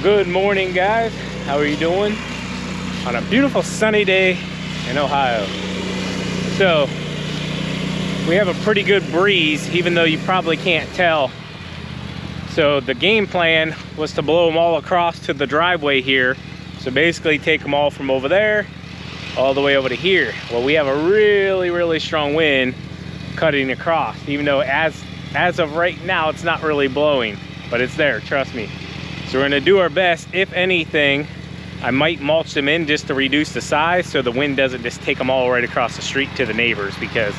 Good morning, guys. How are you doing on a beautiful sunny day in Ohio? So we have a pretty good breeze, even though you probably can't tell. So the game plan was to blow them all across to the driveway here. So basically take them all from over there all the way over to here. Well, we have a really strong wind cutting across, even though as of right now it's not really blowing, but it's there, trust me. So we're gonna do our best. If anything, I might mulch them in just to reduce the size so the wind doesn't just take them all right across the street to the neighbors, because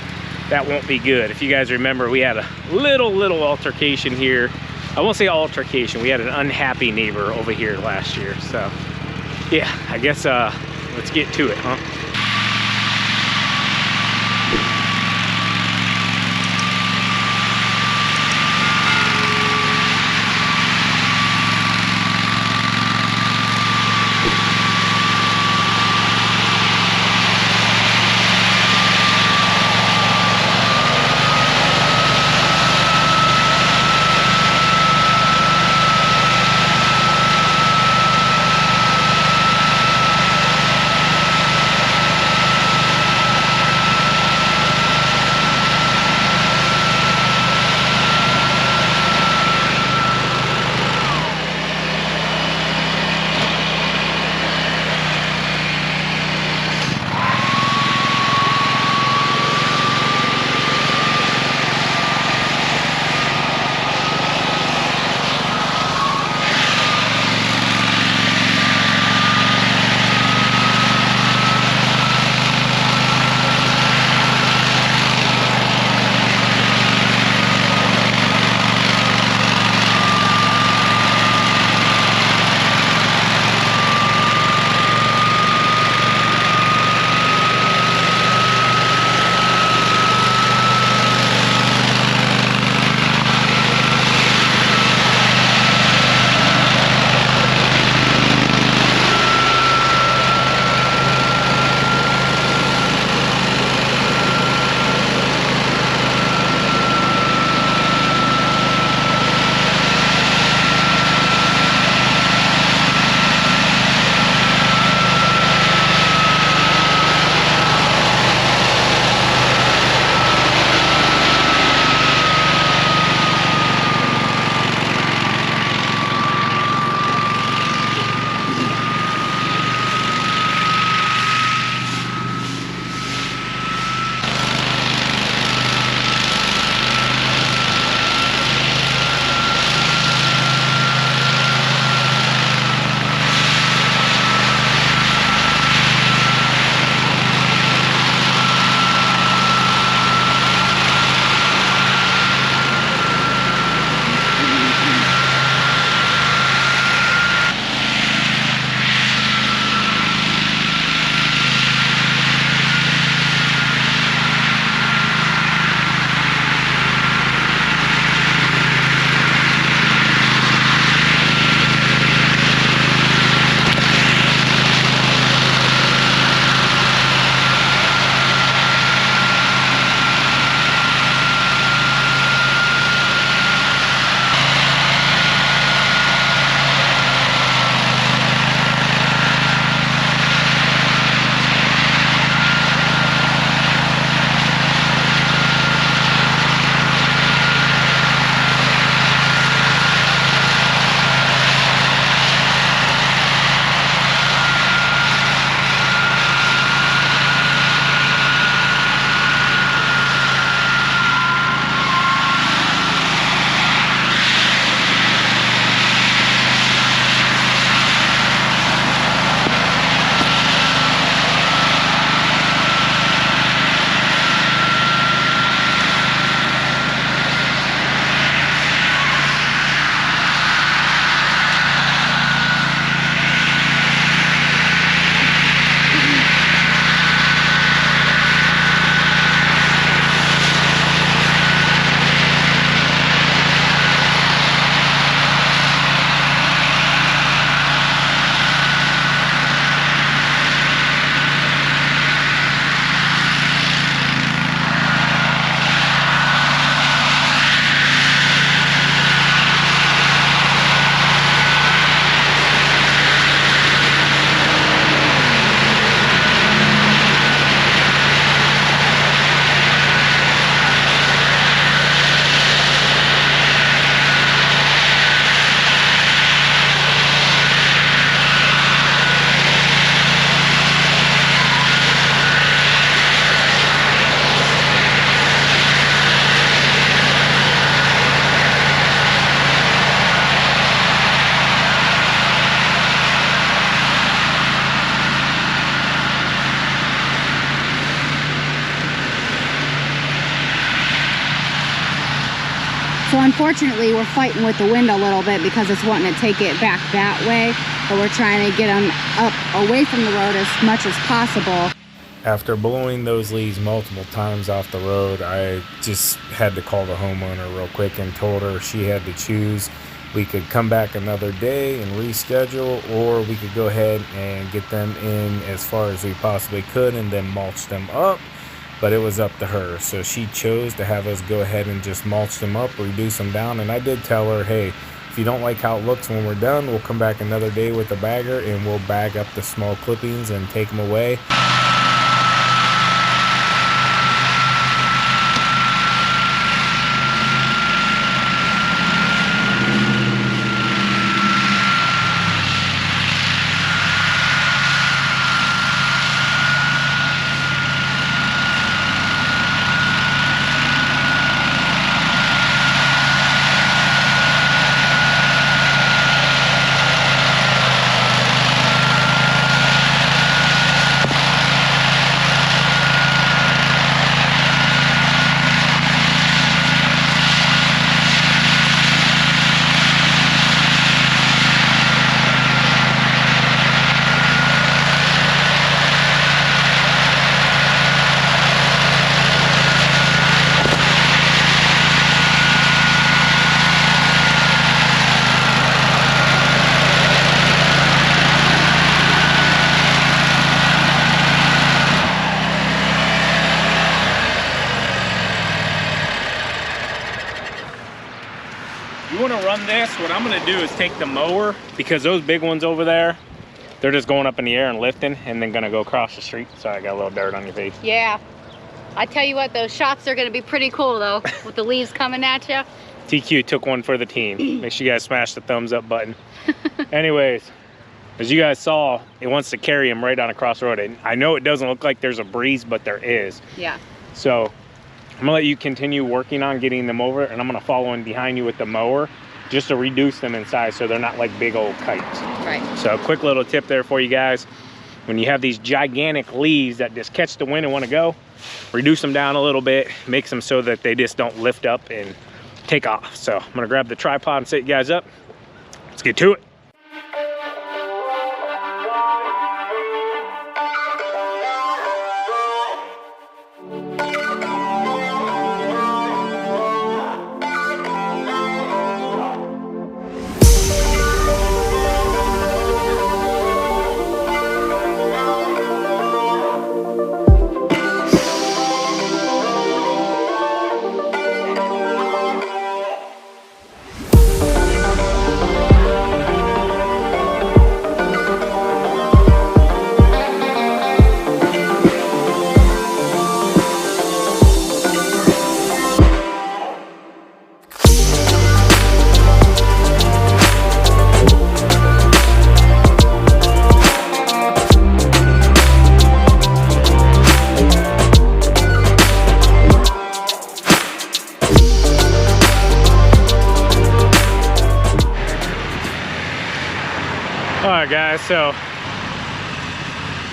that won't be good. If you guys remember, we had a little altercation here. I won't say altercation, we had an unhappy neighbor over here last year. So yeah, I guess let's get to it, huh? So unfortunately, we're fighting with the wind a little bit because it's wanting to take it back that way, but we're trying to get them up away from the road as much as possible. After blowing those leaves multiple times off the road, I just had to call the homeowner real quick and told her she had to choose. We could come back another day and reschedule, or we could go ahead and get them in as far as we possibly could and then mulch them up. But it was up to her. So she chose to have us go ahead and just mulch them up, reduce them down. And I did tell her, hey, if you don't like how it looks when we're done, we'll come back another day with a bagger and we'll bag up the small clippings and take them away. You want to run this, what I'm going to do is take the mower, because those big ones over there, they're just going up in the air and lifting and then going to go across the street. Sorry, I got a little dirt on your face. Yeah. I tell you what, those shots are going to be pretty cool though, with the leaves coming at you. TQ took one for the team. Make sure you guys smash the thumbs up button. Anyways, as you guys saw, it wants to carry him right on across the road. And I know it doesn't look like there's a breeze, but there is. Yeah. So I'm gonna let you continue working on getting them over, and I'm gonna follow in behind you with the mower just to reduce them in size so they're not like big old kites. Right. So quick little tip there for you guys. When you have these gigantic leaves that just catch the wind and want to go, reduce them down a little bit, makes them so that they just don't lift up and take off. So I'm gonna grab the tripod and set you guys up. Let's get to it. Alright guys, so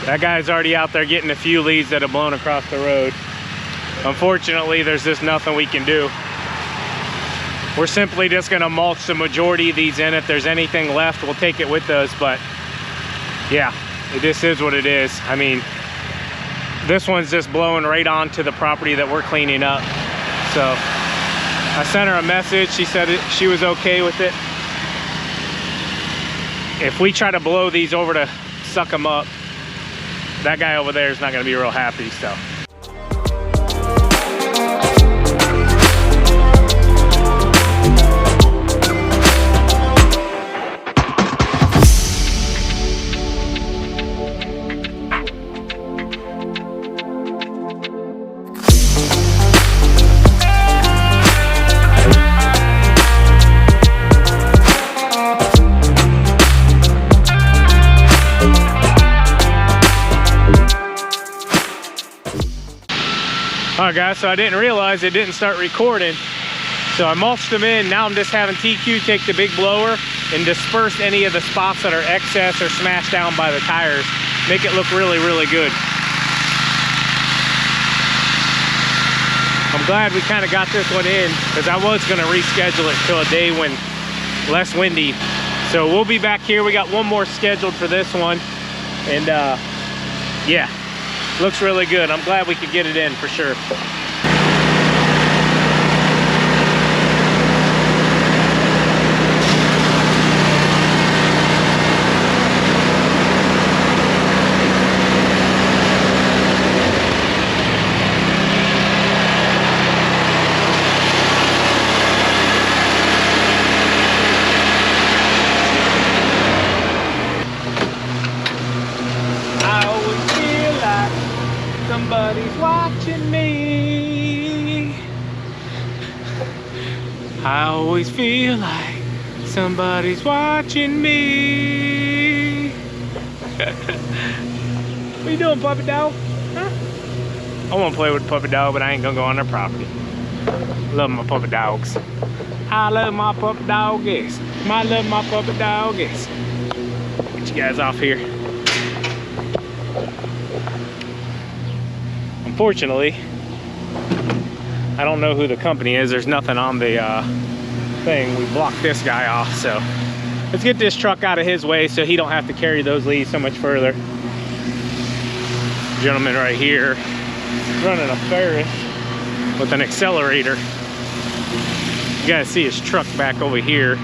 that guy's already out there getting a few leaves that have blown across the road. Unfortunately, there's just nothing we can do. We're simply just gonna mulch the majority of these in. If there's anything left, we'll take it with us, but yeah, it just is what it is. I mean, this one's just blowing right onto the property that we're cleaning up. So I sent her a message. She said she was okay with it. If we try to blow these over to suck them up, that guy over there is not going to be real happy. So alright guys, so I didn't realize it didn't start recording. So I mulched them in. Now I'm just having TQ take the big blower and disperse any of the spots that are excess or smashed down by the tires. Make it look really, really good. I'm glad we kind of got this one in, because I was going to reschedule it till a day when less windy. So we'll be back here. We got one more scheduled for this one. And yeah, looks really good. I'm glad we could get it in for sure. Somebody's watching me. I always feel like somebody's watching me. What you doing, puppy dog? Huh? I want to play with puppy dog, but I ain't gonna go on their property. Love my puppy dogs. I love my puppy doggies. I love my puppy doggies. Get you guys off here. Unfortunately, I don't know who the company is. There's nothing on the thing. We blocked this guy off, so let's get this truck out of his way so he don't have to carry those leaves so much further. Gentleman right here running a Ferris with an accelerator. You guys see his truck back over here.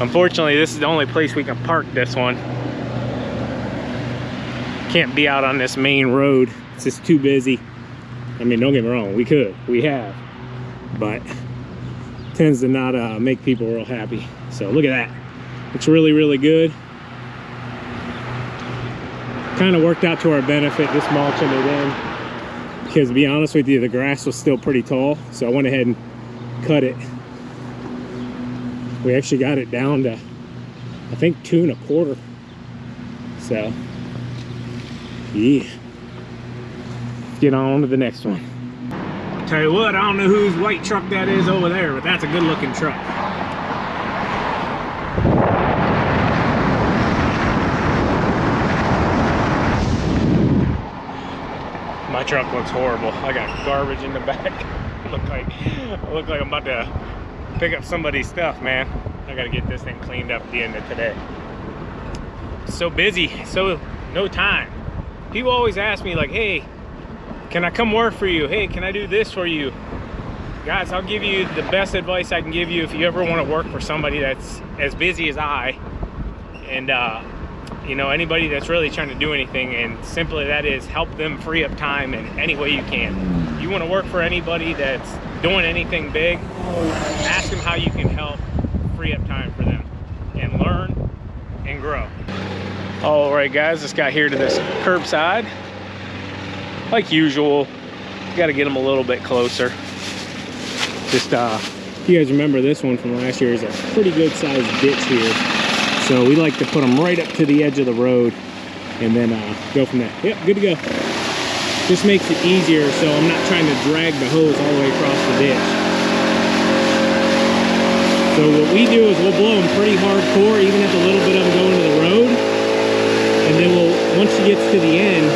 Unfortunately, this is the only place we can park this one. Can't be out on this main road. It's just too busy. I mean, don't get me wrong, we have, but tends to not make people real happy. So look at that. Looks really, really good. Kind of worked out to our benefit, just mulching it in, because to be honest with you, the grass was still pretty tall, so I went ahead and cut it. We actually got it down to, I think, 2 1/4. So yeah, get on to the next one. Tell you what, I don't know whose white truck that is over there, but that's a good looking truck. My truck looks horrible. I got garbage in the back. I look like I'm about to pick up somebody's stuff, man. I gotta get this thing cleaned up at the end of today. So busy, so no time. People always ask me like, hey, can I come work for you? Hey, can I do this for you? Guys, I'll give you the best advice I can give you if you ever want to work for somebody that's as busy as I, and you know, anybody that's really trying to do anything, and simply that is help them free up time in any way you can. If you want to work for anybody that's doing anything big, ask them how you can help free up time for them and learn and grow. All right, guys, just got here to this curbside. Like usual, got to get them a little bit closer. Just, if you guys remember this one from last year, is a pretty good sized ditch here. So we like to put them right up to the edge of the road and then go from there. Yep, good to go. Just makes it easier so I'm not trying to drag the hose all the way across the ditch. So what we do is we'll blow them pretty hardcore, even if a little bit of them go into the road. And then once she gets to the end,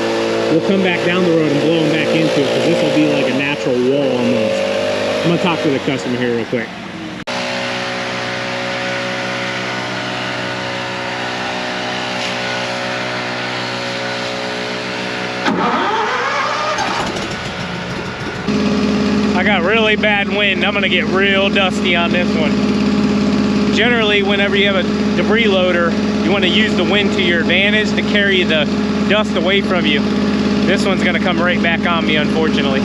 we'll come back down the road and blow them back into it, because this will be like a natural wall almost. I'm gonna talk to the customer here real quick. I got really bad wind. I'm gonna get real dusty on this one. Generally, whenever you have a debris loader, you want to use the wind to your advantage to carry the dust away from you. This one's gonna come right back on me, unfortunately.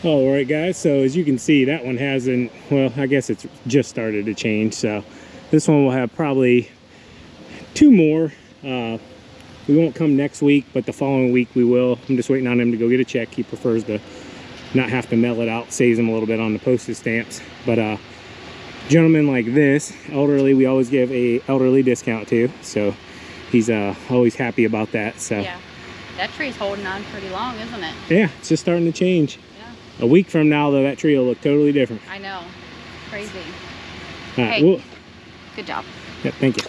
All right, guys, so as you can see, that one hasn't, well, I guess it's just started to change. So this one will have probably 2 more. We won't come next week, but the following week we will. I'm just waiting on him to go get a check. He prefers to not have to mail it out, saves him a little bit on the postage stamps. But gentlemen like this, elderly, we always give a elderly discount to, so he's always happy about that. So Yeah, that tree's holding on pretty long, isn't it? yeah, it's just starting to change. Yeah. A week from now, though, that tree will look totally different. I know. Crazy. All right, Hey. well, Good job. yeah, thank you.